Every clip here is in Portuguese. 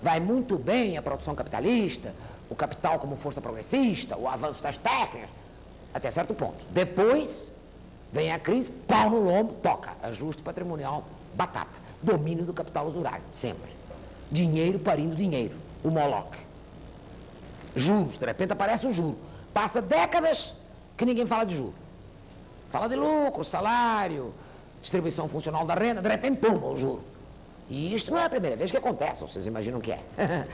vai muito bem a produção capitalista, o capital como força progressista, o avanço das técnicas, até certo ponto. Depois vem a crise, pau no lombo, toca, ajuste patrimonial, batata, domínio do capital usurário, sempre. Dinheiro parindo dinheiro, o Moloch. Juros, de repente aparece o juro. Passa décadas que ninguém fala de juro. Fala de lucro, salário, distribuição funcional da renda, de repente, pum, o juro. E isto não é a primeira vez que acontece, vocês imaginam que é.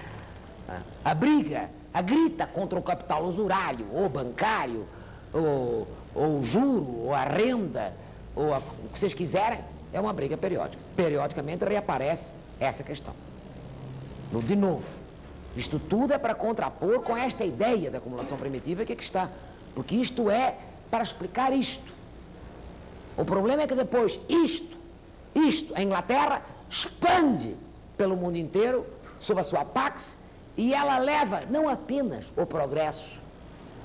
A briga, a grita contra o capital usurário, ou bancário, ou o juro, ou a renda, ou o que vocês quiserem, é uma briga periódica. Periodicamente reaparece essa questão. De novo, isto tudo é para contrapor com esta ideia da acumulação primitiva que aqui está. Porque isto é para explicar isto. O problema é que depois isto, a Inglaterra, expande pelo mundo inteiro, sob a sua pax, e ela leva não apenas o progresso,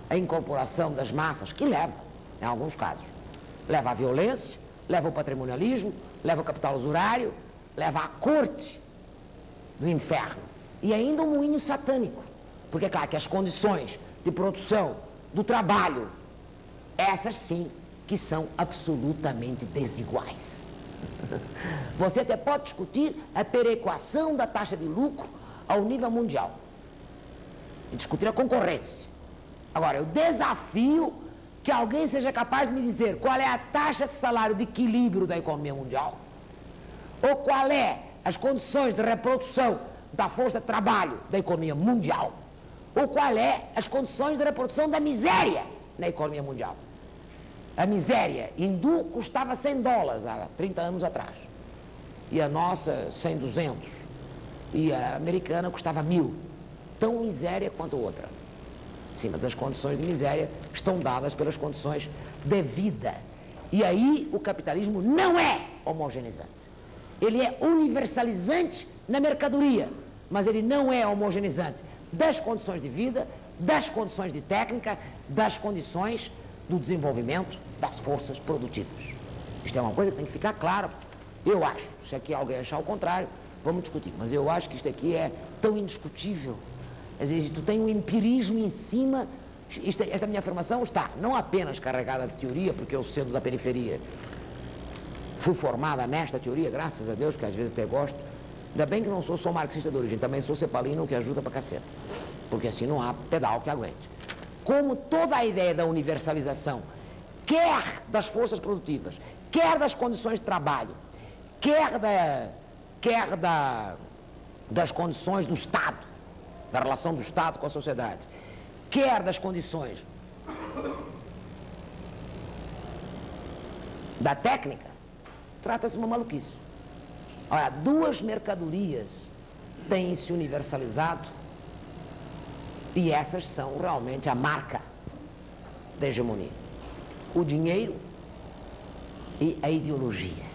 a incorporação das massas, que leva, em alguns casos, leva a violência, leva o patrimonialismo, leva o capital usurário, leva a corte do inferno, e ainda um moinho satânico, porque é claro que as condições de produção do trabalho, essas sim, que são absolutamente desiguais. Você até pode discutir a perequação da taxa de lucro ao nível mundial e discutir a concorrência. Agora, eu desafio que alguém seja capaz de me dizer qual é a taxa de salário de equilíbrio da economia mundial, ou qual é as condições de reprodução da força de trabalho da economia mundial, ou qual é as condições de reprodução da miséria na economia mundial. A miséria hindu custava $100 há 30 anos atrás, e a nossa 100, 200, e a americana custava 1.000, tão miséria quanto outra. Sim, mas as condições de miséria estão dadas pelas condições de vida, e aí o capitalismo não é homogeneizante. Ele é universalizante na mercadoria, mas ele não é homogeneizante das condições de vida, das condições de técnica, das condições do desenvolvimento das forças produtivas. Isto é uma coisa que tem que ficar claro. Eu acho, se aqui alguém achar o contrário, vamos discutir, mas eu acho que isto aqui é tão indiscutível. Às vezes tu tem um empirismo em cima. Esta minha afirmação está não apenas carregada de teoria, porque eu, sendo da periferia, fui formada nesta teoria, graças a Deus, porque às vezes até gosto. Ainda bem que não sou só marxista de origem, também sou cepalino, o que ajuda pra caceta, porque assim não há pedal que aguente. Como toda a ideia da universalização, quer das forças produtivas, quer das condições de trabalho, quer das condições do Estado, da relação do Estado com a sociedade, quer das condições da técnica, trata-se de uma maluquice. Olha, duas mercadorias têm se universalizado e essas são realmente a marca da hegemonia: o dinheiro e a ideologia.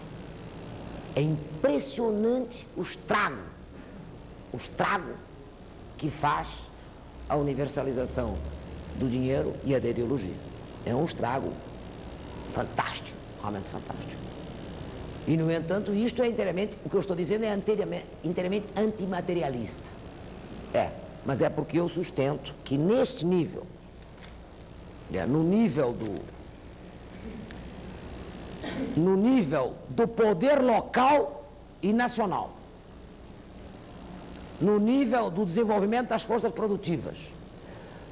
É impressionante o estrago que faz a universalização do dinheiro e a da ideologia. É um estrago fantástico, realmente fantástico. E, no entanto, isto é inteiramente, o que eu estou dizendo é inteiramente antimaterialista. Mas é porque eu sustento que neste nível, no nível do poder local e nacional, no nível do desenvolvimento das forças produtivas,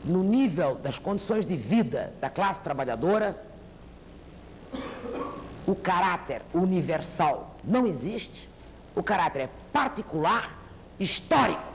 no nível das condições de vida da classe trabalhadora, o caráter universal não existe, o caráter é particular, histórico,